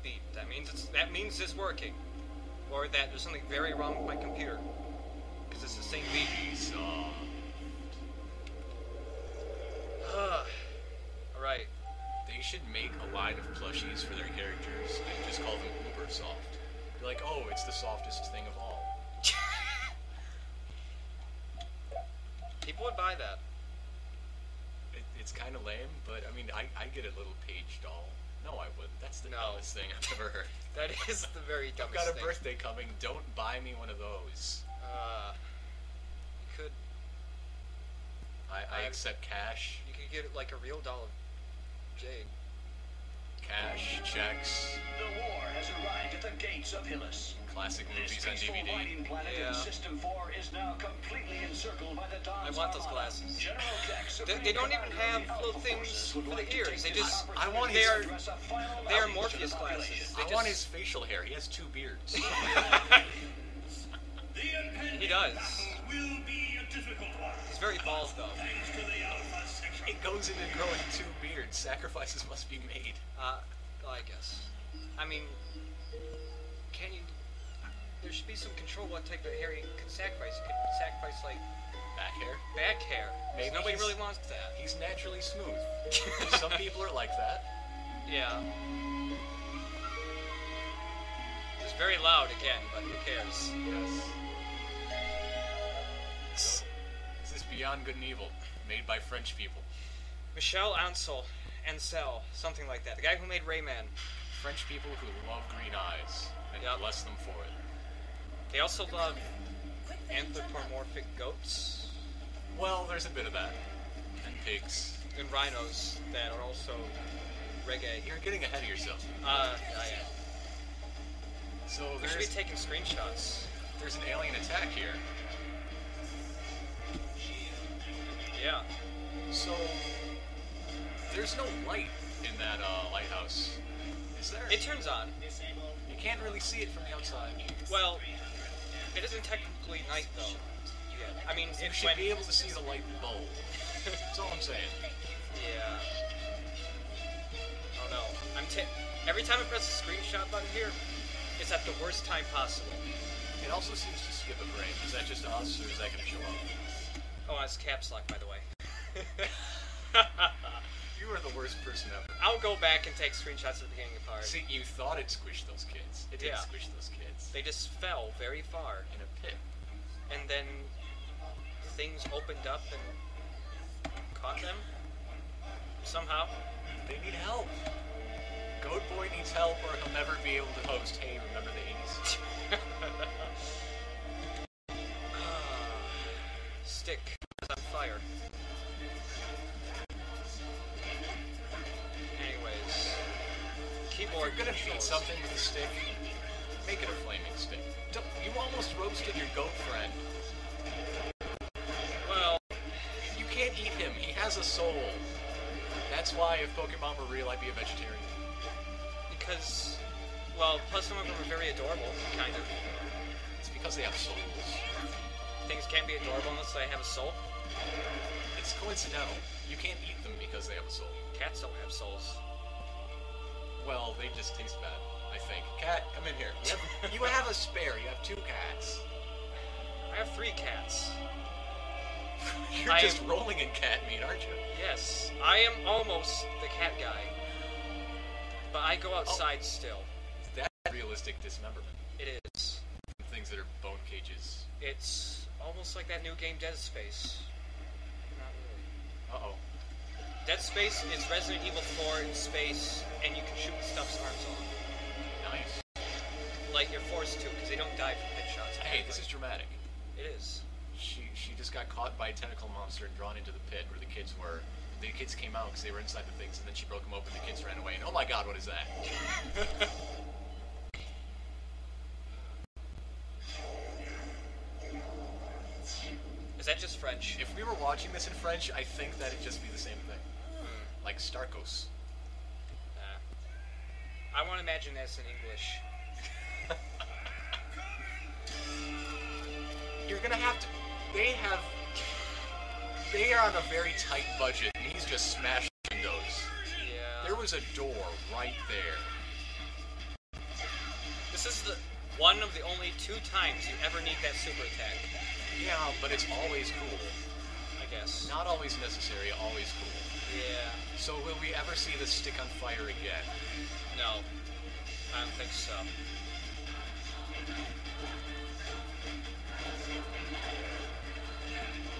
beep. That means it's working. Or that there's something very wrong with my computer. Because it's the same beep. Alright. They should make a line of plushies for their characters and just call them uber soft. Be like, oh, it's the softest thing of all. People would buy that. It's kind of lame, but I mean, I get a little page doll. No, I wouldn't. That's the dumbest thing I've ever heard. That is the very dumbest thing. I've got a birthday coming. Don't buy me one of those. You could. I accept cash. You could get like a real doll of Jade. Cash, checks. The war has arrived at the gates of Hillis. Classic movies on DVD. Yeah. System 4 is now completely encircled by the I want those glasses. They don't even have little things for the ears. They just. I want they are Morpheus glasses. I want his facial hair. He has 2 beards. He does. He's very bald though. It goes into growing 2 beards. Sacrifices must be made. I guess. I mean, can you? There should be some control what type of hair you can sacrifice. You could sacrifice like back hair. Back hair. Maybe nobody really wants that. He's naturally smooth. Some people are like that. Yeah. It's very loud again, but who cares? Yes. This is Beyond Good and Evil, made by French people. Michel Ancel, something like that. The guy who made Rayman. French people who love green eyes, and bless them for it. They also love anthropomorphic goats. Well, there's a bit of that. And pigs. And rhinos that are also reggae. You're getting ahead of yourself. I am. So we should be taking screenshots. There's an alien attack here. Yeah. So there's no light in that lighthouse, is there? It turns on. You can't really see it from the outside. Well, it isn't technically night though. Yeah. I mean, you should be able to see the light bulb. That's all I'm saying. Yeah. Oh no. Every time I press the screenshot button here, it's at the worst time possible. It also seems to skip a frame. Is that just us, or is that going to show up? Oh, it's caps lock, by the way. You are the worst person ever. I'll go back and take screenshots of the beginning of the part. See, you thought it squished those kids. It didn't squish those kids. They just fell very far. In a pit. And then things opened up and caught them. Somehow. They need help. Goat Boy needs help or he'll never be able to host Hey, remember the 80s? Stick is on fire. Anyways, keyboard. If you're gonna feed something with a stick, make it a flaming stick. You almost roasted your goat friend. Well, you can't eat him. He has a soul. That's why if Pokemon were real, I'd be a vegetarian. Because, well, plus some of them are very adorable, kind of. It's because they have souls. Things can't be adorable unless they have a soul? It's coincidental. You can't eat them because they have a soul. Cats don't have souls. Well, they just taste bad, I think. Cat, come in here. You have a spare. You have 2 cats. I have 3 cats. You're just rolling in cat meat, aren't you? Yes. I am almost the cat guy. But I go outside still. That's realistic dismemberment. It is. Things that are bone cages. It's almost like that new game Dead Space. Not really. Uh-oh. Dead Space is Resident Evil 4 in space, and you can shoot stuff's arms off. Nice. Like, you're forced to, because they don't die from headshots. Hey, this is dramatic. It is. She just got caught by a tentacle monster and drawn into the pit where the kids were. The kids came out because they were inside the things, and then she broke them open, the kids ran away, and oh my god, what is that? Is that just French? If we were watching this in French, I think that'd just be the same thing. Like Starkos. I want to imagine this in English. You're gonna have to... They are on a very tight budget, and he's just smashing windows. Yeah. There was a door right there. is one of the only 2 times you ever need that super attack, Yeah, but it's always cool. I guess. Not always necessary, always cool. Yeah. So will we ever see the stick on fire again? No. I don't think so.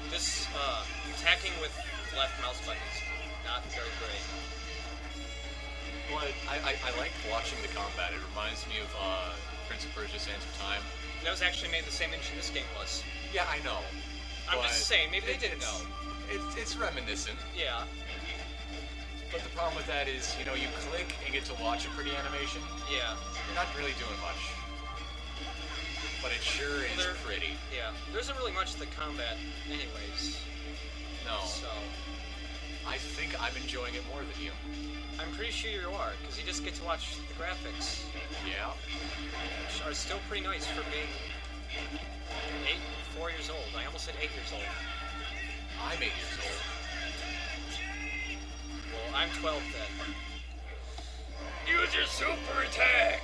This, attacking with left mouse button is not very great. But I like watching the combat. It reminds me of Prince of Persia: Sands of Time. That was actually made the same engine this game was. Yeah, I know. I'm but just saying, maybe they didn't know. It's reminiscent. Yeah. But the problem with that is, you know, you click and get to watch a pretty animation. Yeah. You're not really doing much. But it sure is pretty. Yeah. There isn't really much to the combat anyways. No. So. I think I'm enjoying it more than you. I'm pretty sure you are, because you just get to watch the graphics. Yeah. Which are still pretty nice for being 4 years old. I almost said 8 years old. I'm 8 years old. Well, I'm 12 then. Use your super attack!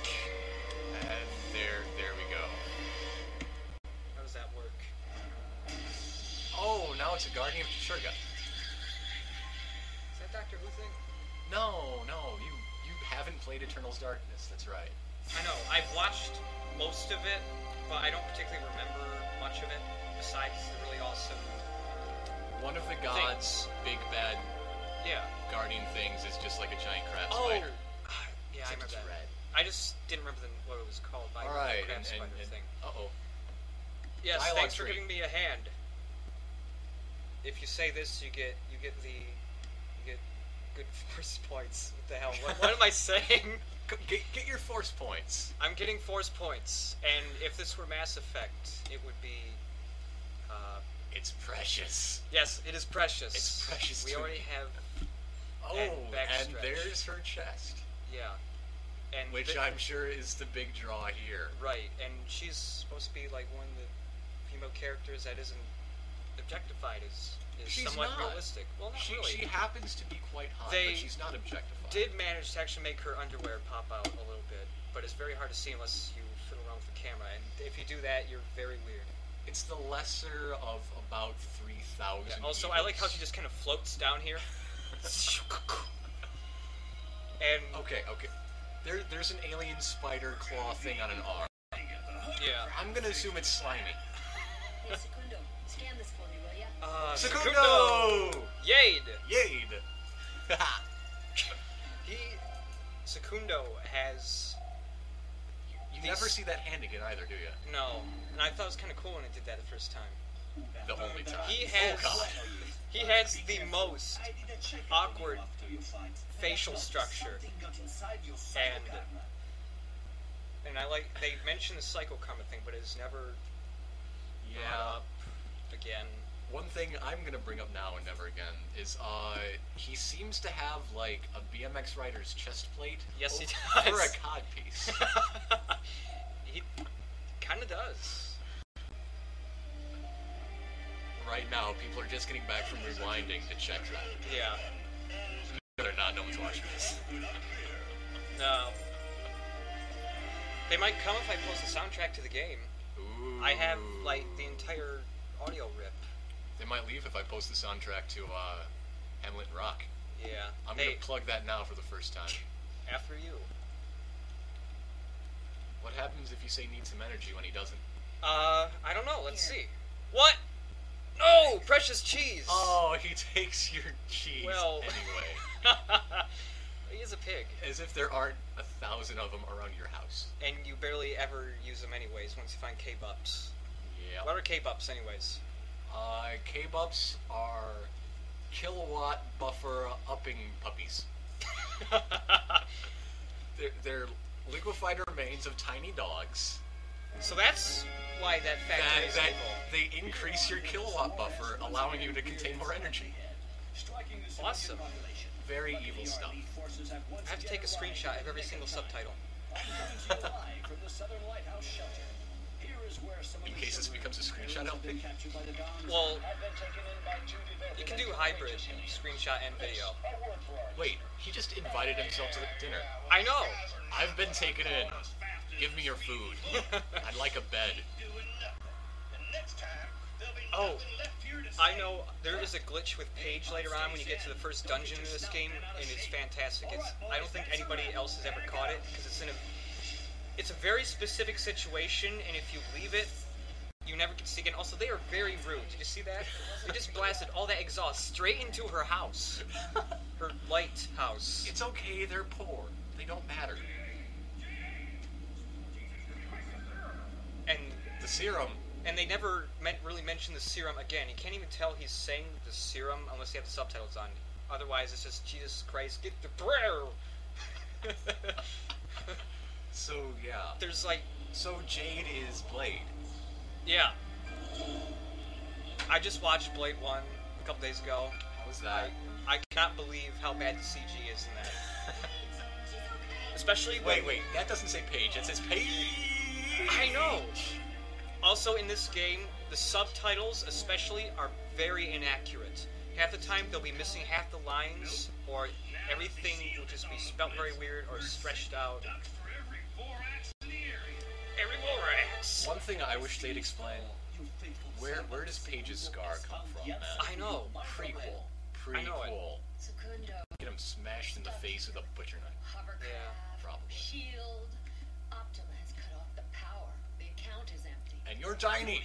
And there we go. How does that work? Oh, now it's a Guardian of Sugar. Is that Doctor Who thing? No, you haven't played Eternal's Darkness, that's right. I know, I've watched most of it, but I don't particularly remember much of it, besides the really awesome... One of the gods' big bad guardian things is just like a giant crab spider. Yeah, I remember It's that. red. I just didn't remember what it was called. By Alright, the crab spider thing. Uh-oh. Yes, Dialogue thanks for tree. giving me a hand. If you say this, you get good force points. What the hell? What am I saying? Get your force points. I'm getting force points, and if this were Mass Effect, it would be. It's precious. Yes, it is precious. It's precious We to already me. have. Oh, and backstretch. there's her chest. Yeah. And Which I'm sure is the big draw here. Right, and she's supposed to be like one of the female characters that isn't objectified, is She's somewhat not. realistic. Well, not She really. happens to be quite hot, They but she's not objectified. Did manage to actually make her underwear pop out a little bit, but it's very hard to see unless you fiddle around with the camera, and if you do that, you're very weird. It's the lesser of about 3,000 Yeah, also, I like how she just kind of floats down here. And Okay. There's an alien spider claw thing on an arm. yeah. I'm gonna assume it's slimy. Hey, Secundo, scan this for me, will ya? Secundo! Yade! Yade! Secundo has... You These- never see that hand again either, do you? No, and I thought it was kind of cool when it did that the first time. The only time. He has... Oh god. He has the most awkward facial structure. And I like... They mentioned the Psycho Karma thing, but it's never brought Yeah. up again. One thing I'm gonna bring up now and never again is he seems to have like a BMX rider's chest plate. Yes, he over does. a cod piece. He kind of does. Right now, people are just getting back from rewinding to check that. Yeah. They're not. No one's watching this. No. They might come if I post the soundtrack to the game. Ooh. I have, like, the entire audio rip. They might leave if I post the soundtrack to Hamlet and Rock. Yeah. I'm Hey, gonna plug that now for the first time. after you. What happens if you say need some energy when he doesn't? I don't know. Let's see. What? No! Precious cheese! Oh, he takes your cheese Well- anyway. He is a pig. As if there aren't 1,000 of them around your house. And you barely ever use them anyways once you find K-Bups. Yeah. What are K-Bups anyways? K-Bups are kilowatt buffer upping puppies. They're liquefied remains of tiny dogs. So that's why that factory is That evil. they increase your kilowatt buffer, allowing you to contain more energy. Awesome. Very evil stuff. I have to take a screenshot of every single subtitle. In case this becomes a screenshot LP. Well, you can do hybrid screenshot and video. Wait, he just invited himself to the dinner. I know. I've been taken in. Give me your food. I'd like a bed. Oh, I know there is a glitch with Paige later on when you get to the first dungeon in this game, and it's fantastic. I don't think anybody else has ever caught it because it's a very specific situation, and if you leave it, you never get to see it again. Also, they are very rude. Did you see that? They just blasted all that exhaust straight into her house, her lighthouse. It's okay. They're poor. They don't matter. And the serum. And they never really mention the serum again. You can't even tell he's saying the serum unless you have the subtitles on. Otherwise, it's just, Jesus Christ, get the prayer! So, yeah. There's like... So, Jade is Blade. Yeah. I just watched Blade 1 a couple days ago. How was that? I cannot believe how bad the CG is in that. Especially when... Wait, that doesn't say Paige. It says Paige! I know! Also, in this game, the subtitles, especially, are very inaccurate. Half the time, they'll be missing half the lines, or everything will just be spelt very weird or stretched out. Every Vorax! One thing I wish they'd explain, where does Paige's scar come from, man? I know. Pretty cool. Pretty cool. Get him smashed in the face with a butcher knife. Yeah. Probably. Shield. Optima has cut off the power. The account is empty. And you're tiny.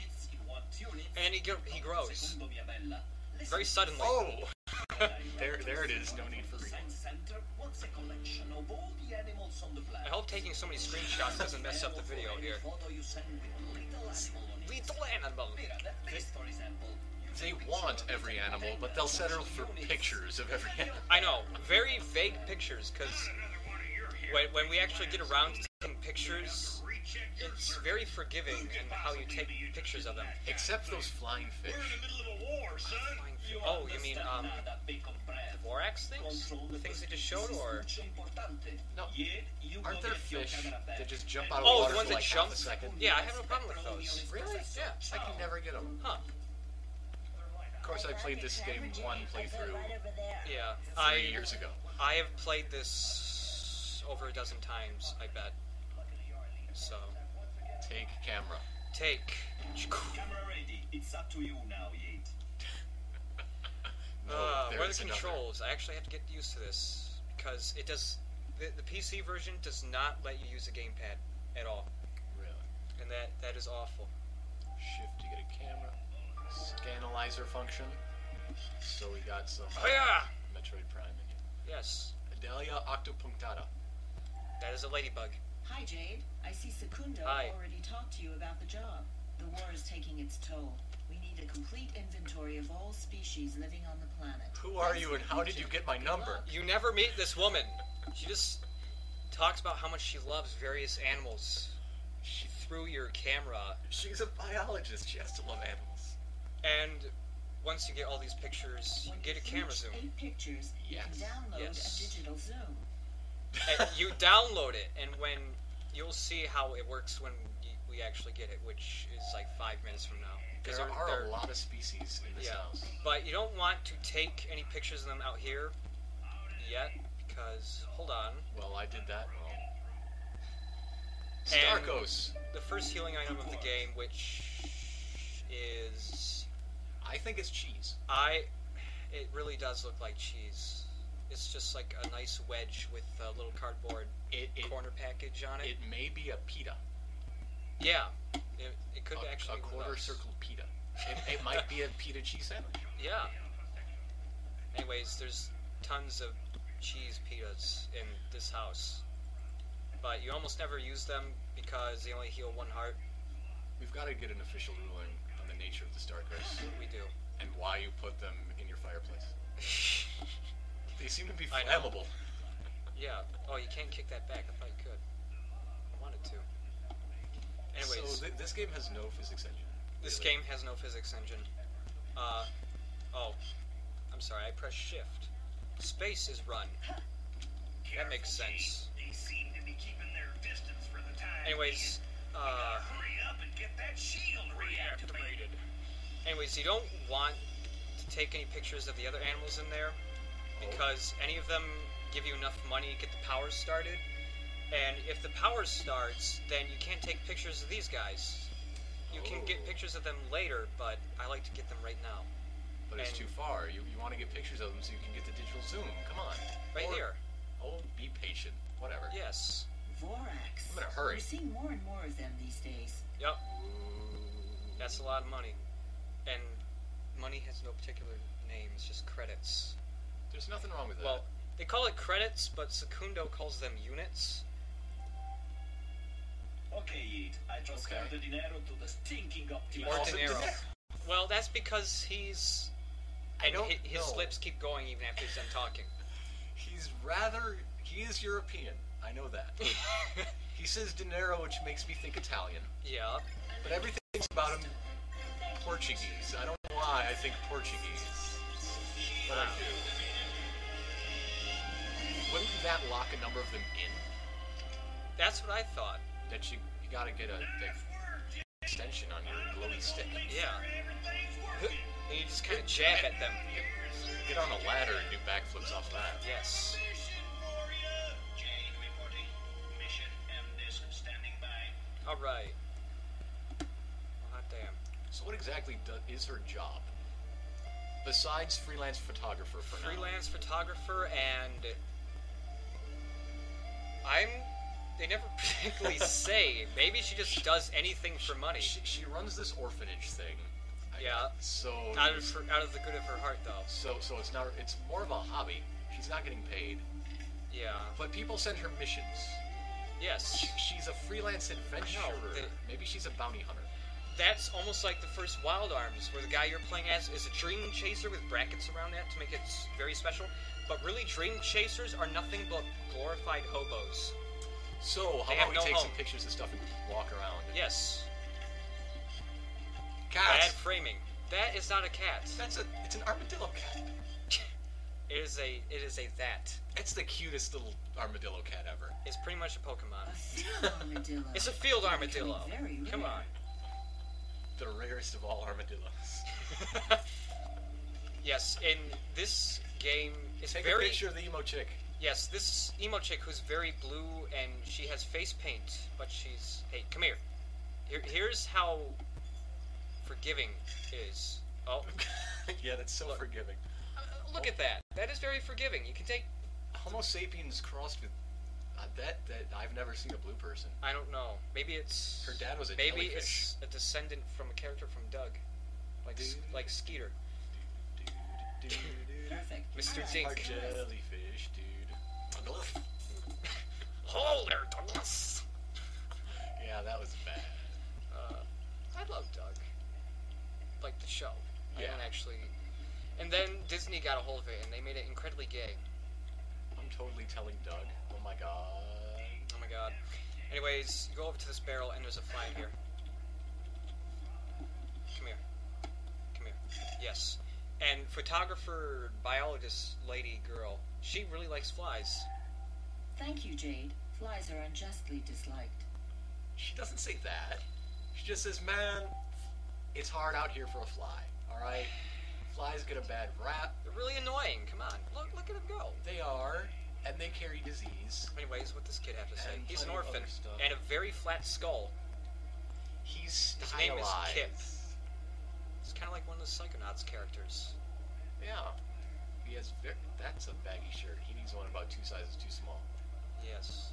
And he grows. Very suddenly. Oh! there it is. No need for reason. I hope taking so many screenshots doesn't mess up the video here. Lethal animal. They want every animal, but they'll settle for pictures of every animal. I know. Very vague pictures, because when we actually get around to taking pictures, it's very forgiving in how you take pictures of them. Except those flying fish. Oh, you mean, the Vorax things? The things they just showed, or? No. Aren't there fish that just jump out of Oh, water the ones for that like jump? half a second? Yeah, I have no problem with those. Really? Yeah. I can never get them. Huh. Of course, I played this game one playthrough Yeah. 3 years ago. I have played this over a dozen times, I bet. So. Take camera. Take. Camera ready. It's up to you now, Yeet. Where are the controls? I actually have to get used to this because it does. The PC version does not let you use a gamepad at all, Really? and that is awful. Shift to get a camera. Scanalyzer function. So we got some Oh yeah. Metroid Prime in here. Yes. Adelia octopunctata. That is a ladybug. Hi, Jade. I see Secundo Hi. already talked to you about the job. The war is taking its toll. We need a complete inventory of all species living on the planet. Who are you and how did you get my number? You never meet this woman. She just talks about how much she loves various animals through your camera. She's a biologist. She has to love animals. And once you get all these pictures, you get a camera zoom. 8 pictures, Yes. you can download Yes. a digital zoom. And you download it, and when you'll see how it works when we actually get it, which is like 5 minutes from now. There are a lot of species in this house. But you don't want to take any pictures of them out here yet, because, hold on. Well, I did that wrong. And Starkos. the first healing item of the game, which is... I think it's cheese. It really does look like cheese. It's just like a nice wedge with a little cardboard corner package on it. It may be a pita. Yeah, it could actually a be quarter nuts. circle pita. It might be a pita cheese sandwich. Yeah. Anyways, there's tons of cheese pitas in this house, but you almost never use them because they only heal 1 heart. We've got to get an official ruling on the nature of the Starkos We do. and why you put them in your fireplace. They seem to be I know. flammable. Yeah. Oh, you can't kick that back. I thought you could. I wanted to. Anyways, So this game has no physics engine. this really. game has no physics engine. Oh, I'm sorry. I pressed shift. Space is run. That makes sense. They seem to be keeping their distance for the time. Anyways, Hurry up and get that shield reactivated. Anyways, you don't want to take any pictures of the other animals in there because any of them give you enough money to get the powers started. And if the power starts, then you can't take pictures of these guys. You can get pictures of them later, but I like to get them right now. But it's too far. You want to get pictures of them so you can get the digital zoom. Come on. Right here. Oh, be patient. Whatever. Yes. Vorax. I'm in a hurry. We're seeing more and more of them these days. Yep. That's a lot of money. And money has no particular name. It's just credits. There's nothing wrong with that. Well, they call it credits, but Secundo calls them units. Okay, Yeet. I transfer the dinero to the stinking Or Optimus. dinero. Well, that's because he's... I don't his know. lips keep going even after he's done talking. He is European. I know that. He says dinero, which makes me think Italian. Yeah. But everything's about him Portuguese. I don't know why I think Portuguese. But I do. Wouldn't that lock a number of them in? That's what I thought. That you gotta get a extension on your glowy stick. Yeah. And you just kind of jab at them. Get on a ladder and do backflips off that. Yes. Jade reporting. Mission M-Disc standing by. Alright. Oh, hot damn. So what exactly is her job? Besides freelance photographer for now. Freelance photographer, and... They never particularly say. Maybe she just does anything for money. She runs this orphanage thing. Yeah. So Out of the good of her heart, though. So it's more of a hobby. She's not getting paid. Yeah. But people send her missions. Yes. She's a freelance adventurer. Maybe she's a bounty hunter. That's almost like the first Wild Arms, where the guy you're playing as is a dream chaser with brackets around that to make it very special. But really, dream chasers are nothing but glorified hobos. So, how They about have we no take home. some pictures of stuff and walk around? Yes. Cats! Bad framing. That is not a cat. It's an armadillo cat. It is a that. It's the cutest little armadillo cat ever. It's pretty much a Pokemon. A field armadillo. It's a field They're armadillo. becoming very Come rare. on. The rarest of all armadillos. Yes, in this game, it's Take very... a picture of the emo chick. Yes, this emo chick who's very blue and she has face paint, but she's... Hey, come here. Here's how forgiving is. Oh, Yeah, that's so Look. forgiving. look at that. That is very forgiving. You can take... Homo sapiens crossed with that I've never seen a blue person. I don't know. Maybe it's... Her dad was a Maybe jellyfish. it's a descendant from a character from Doug. Like Skeeter. Perfect. Mr. Alright, Dink. Our jellyfish, dude. Hold there, Douglas! Yeah, that was bad. I love Doug. Like the show. I Yeah. don't actually... And then Disney got a hold of it, and they made it incredibly gay. I'm totally telling Doug. Oh my god. Oh my god. Anyways, you go over to this barrel, and there's a fly in here. Come here. Come here. Yes. And photographer, biologist, lady, girl, she really likes flies. Thank you, Jade. Flies are unjustly disliked. She doesn't say that. She just says, man, it's hard out here for a fly. Alright? Flies get a bad rap. They're really annoying. Come on. Look at him go. They are, and they carry disease. Anyways, what does kid have to say? And He's an plenty of orphan. other stuff. And a very flat skull. He's His name is stylized. Kip. It's kind of like one of the Psychonauts characters. Yeah. He has that's a baggy shirt. He needs one about 2 sizes too small. Yes.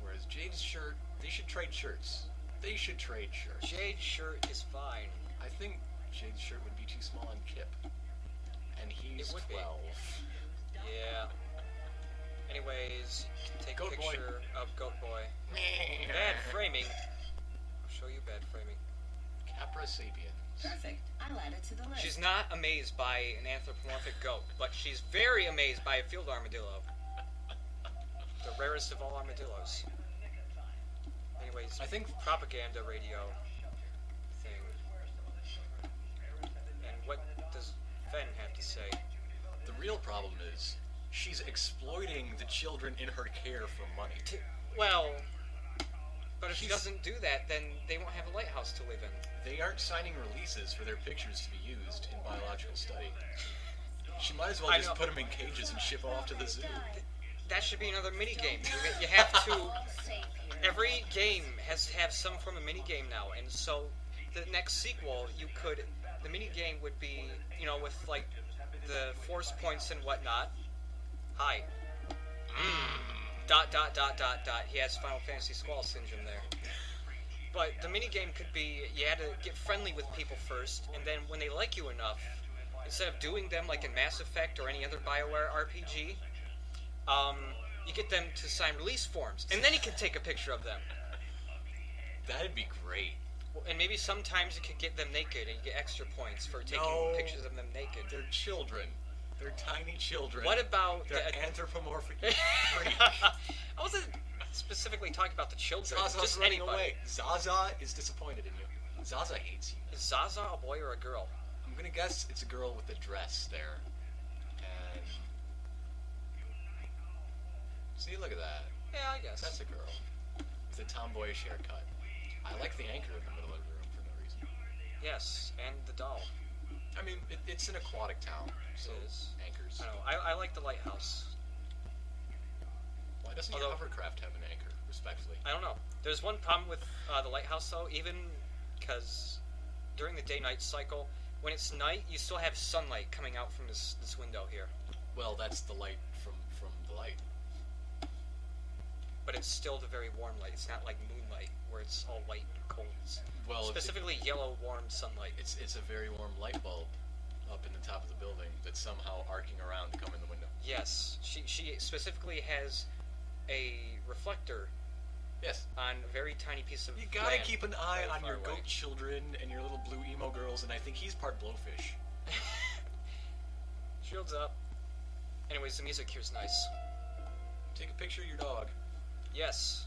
Whereas Jade's shirt, they should trade shirts. They should trade shirts. Jade's shirt is fine. I think Jade's shirt would be too small on Kip. And he's It would be. 12. Yeah. Anyways, you can take Goat a boy. picture of Goat Boy. Bad framing. I'll show you bad framing. Capra sapiens. Perfect. I'll add it to the list. She's not amazed by an anthropomorphic goat, but she's very amazed by a field armadillo. The rarest of all armadillos. Anyways, I think propaganda radio thing. And what does Fen have to say? the real problem is she's exploiting the children in her care for money. Well, but if she She's- doesn't do that, then they won't have a lighthouse to live in. They aren't signing releases for their pictures to be used in biological study. She might as well I just know. put them in cages and ship them off to the zoo. that should be another mini game. You have to. All safe here. Every game has to have some form of mini game now, and so the next sequel, the mini game would be, with like the force points and whatnot. Hi. Dot dot dot dot dot. He has Final Fantasy Squall syndrome there. But the mini game could be you had to get friendly with people first, and then when they like you enough, instead of doing them like in Mass Effect or any other BioWare RPG, you get them to sign release forms, and then you can take a picture of them. That'd be great. And maybe sometimes you could get them naked, and you get extra points for taking pictures of them naked. They're children. They're tiny children. What about They're anthropomorphic? I wasn't specifically talking about the children. Zaza's just running anybody. away. Zaza is disappointed in you. Zaza hates you. Is Zaza a boy or a girl? I'm gonna guess it's a girl with a dress there. And see, look at that. Yeah, I guess. That's a girl with a tomboyish haircut. I like the anchor in the middle of the room for no reason. Yes, and the doll. I mean, it's an aquatic town, so It is. anchors. I know. I like the lighthouse. Why doesn't your hovercraft have an anchor, respectfully? I don't know. There's one problem with the lighthouse, though, even because during the day-night cycle, when it's night, you still have sunlight coming out from this window here. Well, that's the light from the light. But it's still the very warm light. It's not like moonlight, where it's all white and cold. It's Well, specifically yellow, warm sunlight. it's a very warm light bulb up in the top of the building that's somehow arcing around to come in the window. Yes, she specifically has a reflector Yes. on a very tiny piece of You gotta land keep an eye very on far your away. goat children and your little blue emo girls, and I think he's part blowfish. Shields up. Anyways, the music here's nice. Take a picture of your dog. Yes,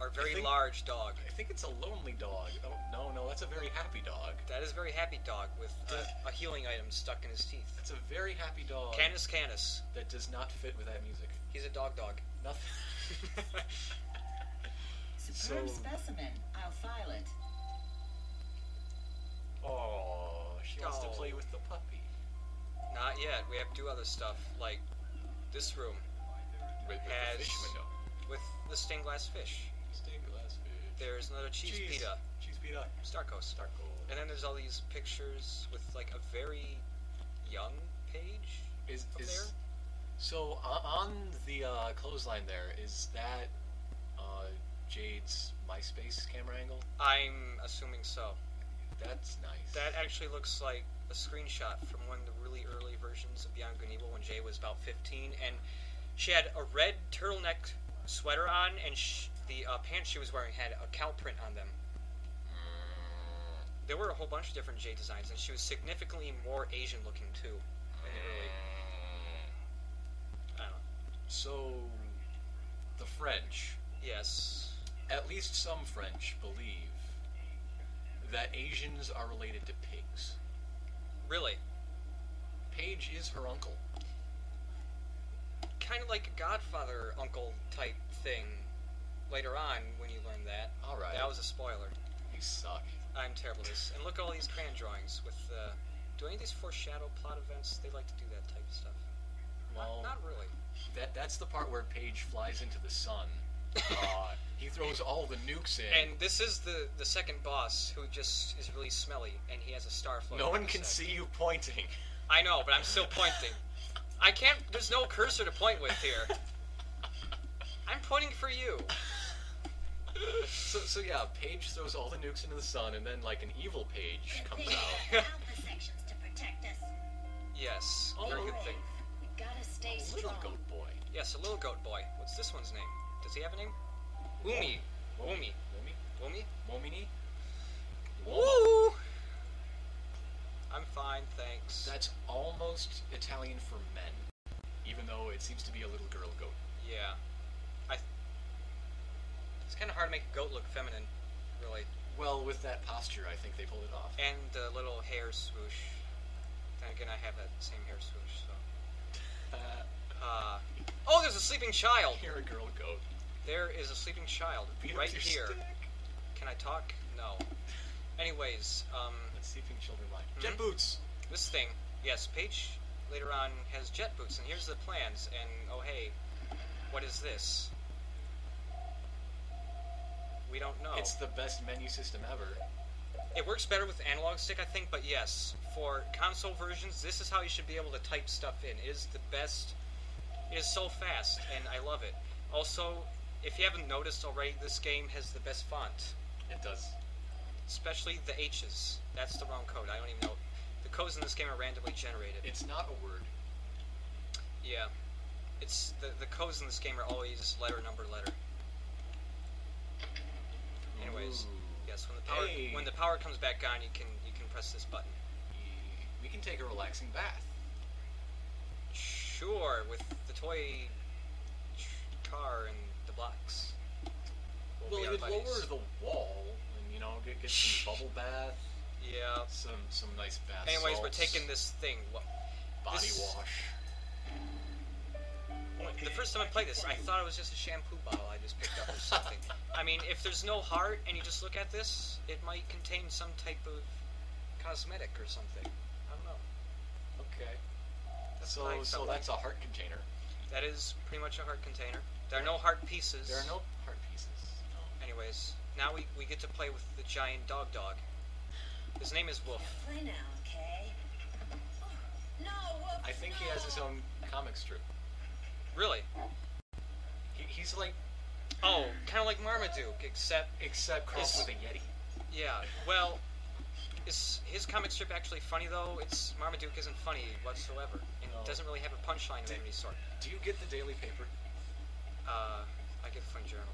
our very think- large dog. I think it's a lonely dog. Oh, no, that's a very happy dog. That is a very happy dog with a healing item stuck in his teeth. That's a very happy dog Canis. that does not fit with that music. He's a dog. Nothing. Superb So- specimen. I'll file it. Oh, she wants to Oh. play with the puppy. Not yet. We have to do other stuff, like this room With Has- the fish window. with the stained glass fish. Stained glass fish. There's another cheese pita, Cheese pita. Starkos. And then there's all these pictures with like a very young Paige Is up there. So on the clothesline there, is that Jade's MySpace camera angle? I'm assuming so. That's nice. That actually looks like a screenshot from one of the really early versions of Beyond Good and Evil when Jay was about 15, and she had a red turtleneck sweater on, and the pants she was wearing had a cow print on them. There were a whole bunch of different Jay designs, and she was significantly more Asian looking too. I don't know. So, the French, Yes. at least some French, believe that Asians are related to pigs. Really. Paige is her uncle. Kind of like a Godfather uncle type thing later on when you learn that. Alright. That was a spoiler. You suck. I'm terrible at this. And look at all these crayon drawings with do any of these foreshadow plot events? They like to do that type of stuff. Well, Not really. that's the part where Paige flies into the sun. He throws all the nukes in. And this is the second boss who just is really smelly, and he has a star floating. no one on his can head. see you pointing. I know, but I'm still pointing. I can't. There's no cursor to point with here. I'm pointing for you. So yeah, Paige throws all the nukes into the sun, and then like an evil Paige comes out. Alpha sections to protect us. Yes, Oh, very good thing. We gotta stay Little strong. goat boy. Yes, a little goat boy. What's this one's name? Does he have a name? Umi. Umi. Momi? Umi. Momini? Woo! I'm fine, thanks. That's almost Italian for men, even though it seems to be a little girl goat. Yeah. It's kind of hard to make a goat look feminine, really. Well, with that posture, I think they pulled it off. And the little hair swoosh. Then again, I have that same hair swoosh, so. Oh, there's a sleeping child! You're a girl goat. There is a sleeping child Beat him right with your here. stick. Can I talk? No. Anyways, Let's see if children lie. Mhm. Jet boots. this thing, yes, Paige later on has jet boots, and here's the plans, and oh hey, What is this? We don't know. It's the best menu system ever. It works better with the analog stick, I think, but yes, for console versions, this is how you should be able to type stuff in. It is the best. It is so fast, and I love it. Also, if you haven't noticed already, this game has the best font. It does. Especially the H's. That's the wrong code. I don't even know. The codes in this game are randomly generated. It's not a word. Yeah. It's the codes in this game are always letter, number, letter. Anyways, Ooh. yes, Hey. when the power comes back on, you can press this button. We can take a relaxing bath. Sure, with the toy car and the blocks. Well, be you our would buddies. lower the wall and, you know, get some bubble bath, Yeah. some nice bath Anyways, we're salts, taking this thing. body this- wash. The first time I played this, I thought it was just a shampoo bottle I just picked up or something. I mean, if there's no heart and you just look at this, it might contain some type of cosmetic or something. I don't know. Okay. That's what I So felt that's a heart container. That is pretty much a heart container. There are no heart pieces. There are no heart pieces. Anyways, now we get to play with the giant dog. His name is Wolf. Play now, okay? No, Wolf, I think he has his own comic strip. Really? He's like, Oh, kind of like Marmaduke, except crossed Is- with a Yeti. yeah. Well, is his comic strip actually funny though? Marmaduke isn't funny whatsoever, and No. doesn't really have a punchline of any sort. Do you get the daily paper? I get the Fun Journal.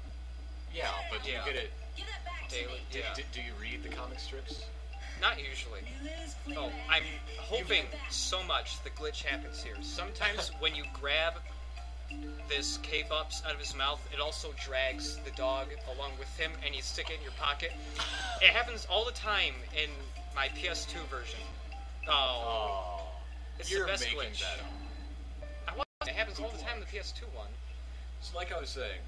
Yeah, but do Yeah. you get it? give that back to Daily, me. yeah. Do you read the comic strips? Not usually. Oh, I'm hoping so much the glitch happens here. Sometimes when you grab this K-Bups out of his mouth, it also drags the dog along with him, and you stick it in your pocket. It happens all the time in my PS2 version. Oh, it's you're the best making glitch. that up. I want it happens all the time in the PS2 one. So like I was saying,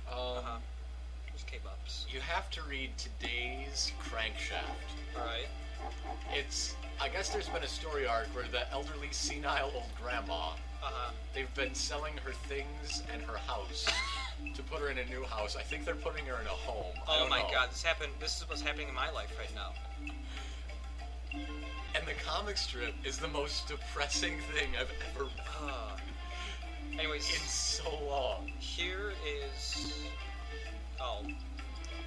There's K-Bups. you have to read today's Crankshaft. Alright. I guess there's been a story arc where the elderly senile old grandma, they've been selling her things and her house to put her in a new house. I think they're putting her in a home. I Oh don't my know. god, this is what's happening in my life right now. And the comic strip is the most depressing thing I've ever read Anyways, in so long. here is... Oh.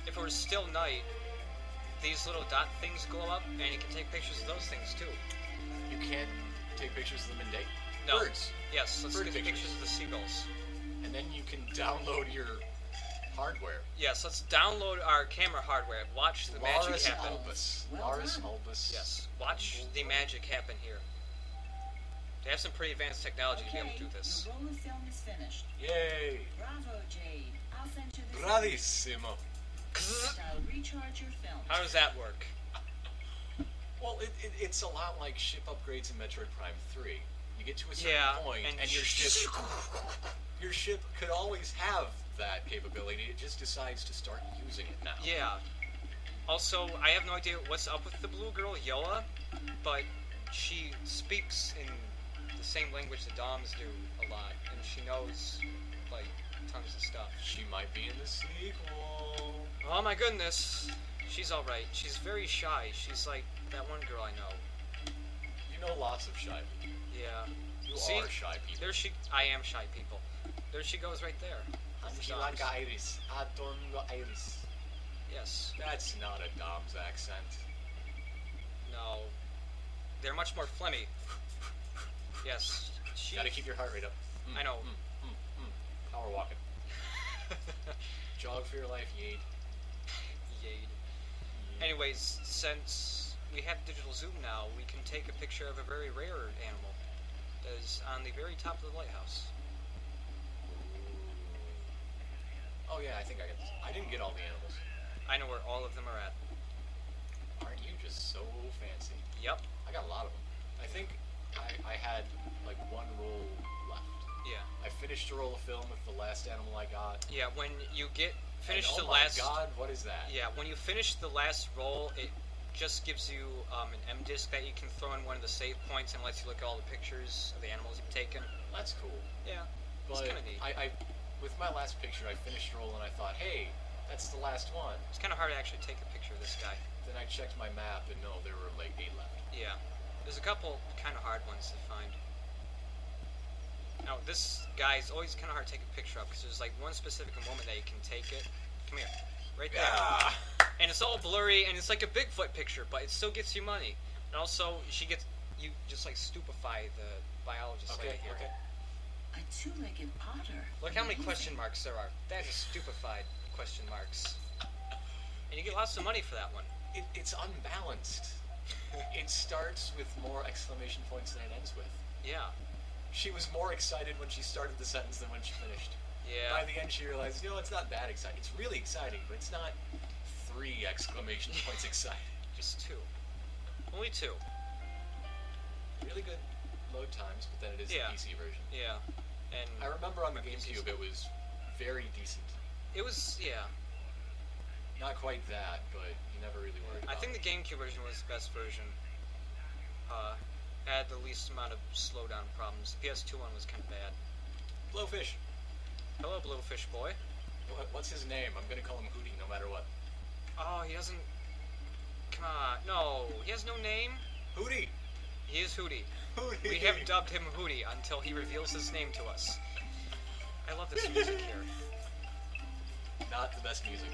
If it was still night, these little dot things glow up, and you can take pictures of those things too. You can't take pictures of them in day. No. Birds. Yes, let's Bird get pictures. pictures of the seagulls. And then you can download your hardware. Yes, let's download our camera hardware. Watch the magic Laurus happen. albus. Well Laurus done. albus. Yes, watch the magic happen here. They have some pretty advanced technology to be able to do this. Your roll of film is finished. Yay. Bravo, Jade. I'll send you this. Bravissimo. I'll recharge your film. How does that work? Well, it's a lot like ship upgrades in Metroid Prime 3. You get to a certain Yeah, point, and and your ship could always have that capability. It just decides to start using it now. Yeah. Also, I have no idea what's up with the blue girl, Yoa, but she speaks in the same language the Doms do a lot, and she knows, like, tons of stuff. She might be in the sequel. Oh my goodness. She's alright. She's very shy. She's like that one girl I know. You know lots of shy people. Yeah. You See? are shy people. I am shy people. There she goes right there. That's the Doms. Iris. Adongo Iris. Yes. That's not a Dom's accent. No. They're much more phlegmy. Yes. She... Gotta keep your heart rate up. I know. Power walking. Jog for your life, Yade. Yade. Anyways, since we have digital zoom now, we can take a picture of a very rare animal that is on the very top of the lighthouse. Oh yeah, I think I got this. I didn't get all the animals. I know where all of them are at. Aren't you just so fancy? Yep. I got a lot of them. I think I had like one roll left. Yeah. I finished a roll of film with the last animal I got. Yeah, when you finish and, the oh last... my god, what is that? Yeah, when you finish the last roll, it just gives you an M disc that you can throw in one of the save points and lets you look at all the pictures of the animals you've taken. That's cool. Yeah. But kind of neat. With my last picture, I finished roll and I thought, hey, that's the last one. It's kind of hard to actually take a picture of this guy. Then I checked my map and no, there were like 8 left. Yeah. There's a couple kind of hard ones to find. Now, this guy's always kind of hard to take a picture of because there's like one specific moment that you can take it. Come here. Right there. Yeah. And it's all blurry and it's like a Bigfoot picture, but it still gets you money. And also, you just like stupefy the biologist lady here. Okay. A two-legged otter. Look how many question marks there are. That is stupefied question marks. And you get lots of money for that one. It's unbalanced. It starts with more exclamation points than it ends with. Yeah. She was more excited when she started the sentence than when she finished. Yeah. By the end, she realized, it's not that exciting. It's really exciting, but it's not 3 exclamation points exciting. Just 2. Only 2. Really good load times, but then it is the PC version. Yeah. And I remember on the GameCube it was very decent. It was, yeah. Not quite that, but you never really worried about I think it. the GameCube version was the best version. Had the least amount of slowdown problems. The PS2 one was kind of bad. Blowfish. Hello, Blowfish boy. What's his name? I'm gonna call him Hootie no matter what. Oh, he doesn't... Come on. No, he has no name. Hootie! He is Hootie. Hootie! We have dubbed him Hootie until he reveals his name to us. I love this music here. Not the best music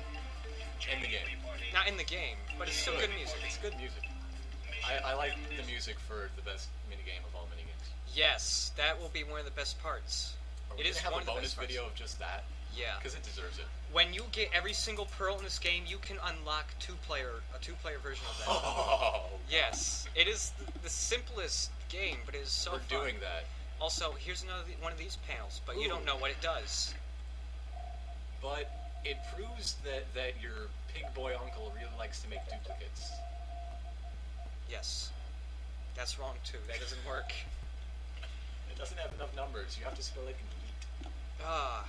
in the game. Not in the game, but it's still good music. It's good music. I like the music for the best minigame of all minigames. Yes, that will be one of the best parts. Are we It is gonna have one a of the bonus best parts. video of just that? Yeah. Because it deserves it. When you get every single pearl in this game, you can unlock a two-player version of that. Oh! Yes, it is the simplest game, but it is so We're fun. doing that. Also, here's one of these panels, but you don't know what it does. But it proves that your pig boy uncle really likes to make duplicates. Yes. That's wrong, too. That doesn't work. It doesn't have enough numbers. You have to spell it complete. Ah,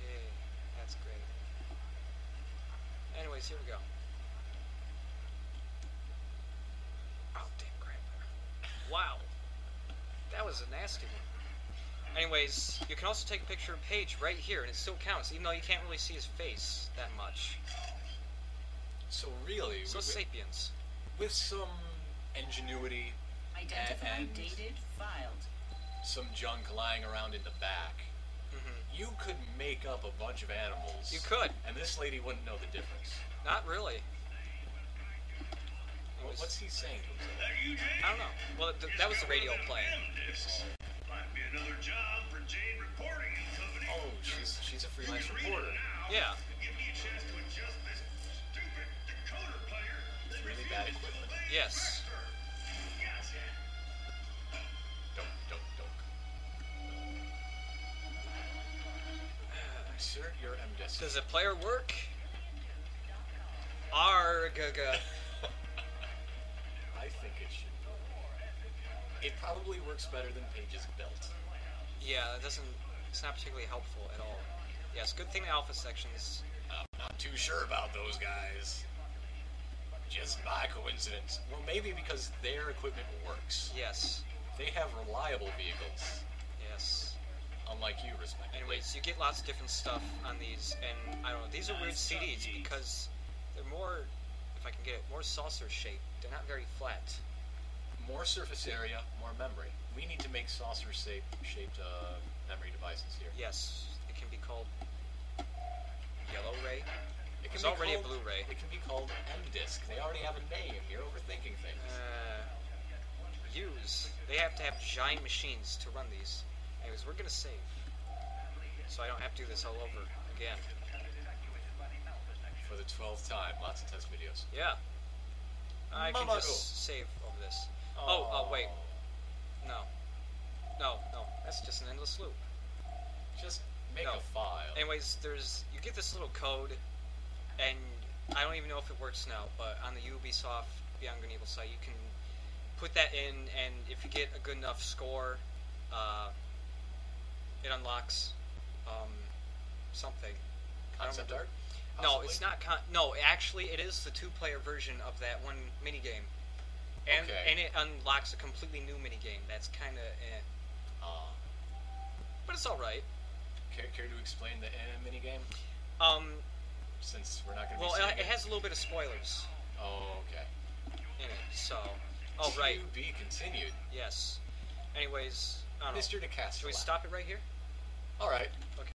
yeah, that's great. Anyways, here we go. Oh, damn crap. Wow. That was a nasty one. Anyways, you can also take a picture of Paige right here, and it still counts, even though you can't really see his face that much. So really, So sapiens. with some ingenuity Identified, and dated, filed. some junk lying around in the back, you could make up a bunch of animals. You could. And this lady wouldn't know the difference. Not really. What's he saying to himself? I don't know. Well, that was the radio playing. Might be another job for Jane Reporting Company. Oh, she's a freelance reporter. Yeah. Give me a chance to adjust this stupid decoder player. It's really bad equipment. Yes. Gotcha. Dunk. Insert your MDES. Does the player work? Argaga. I think it should. It probably works better than Paige's belt. Yeah, it's not particularly helpful at all. Yes, good thing the alpha sections. I'm not too sure about those guys. Just by coincidence. Well, maybe because their equipment works. Yes. They have reliable vehicles. Yes. Unlike you, respectively. Anyways, you get lots of different stuff on these, and I don't know, these are weird CDs because they're more, if I can get it, more saucer shaped. They're not very flat. More surface area, more memory. We need to make saucer-shaped memory devices here. Yes, it can be called Yellow Ray. It There's can be already a called- Blu-ray. It can be called M-Disc. They already have a name. You're overthinking things. They have to have giant machines to run these. Anyways, we're gonna save, so I don't have to do this all over again. For the 12th time, lots of test videos. Yeah. I can Mamago. just save over this. Oh, wait. No, that's just an endless loop. Just make No. a file. Anyways, you get this little code, and I don't even know if it works now, but on the Ubisoft Beyond Good and Evil site, you can put that in, and if you get a good enough score, it unlocks something. Concept art? No, it's not. No, actually, it is the two-player version of that one minigame, and Okay. and it unlocks a completely new minigame. That's kind of, but it's all right. Care to explain the mini game? Since we're not going to Well, be seeing it has a little bit of spoilers Oh, okay. in it, so... Oh, right. To be continued. Yes. Anyways, I don't know. Mr. DeCastro. Should we stop it right here? All right. Okay.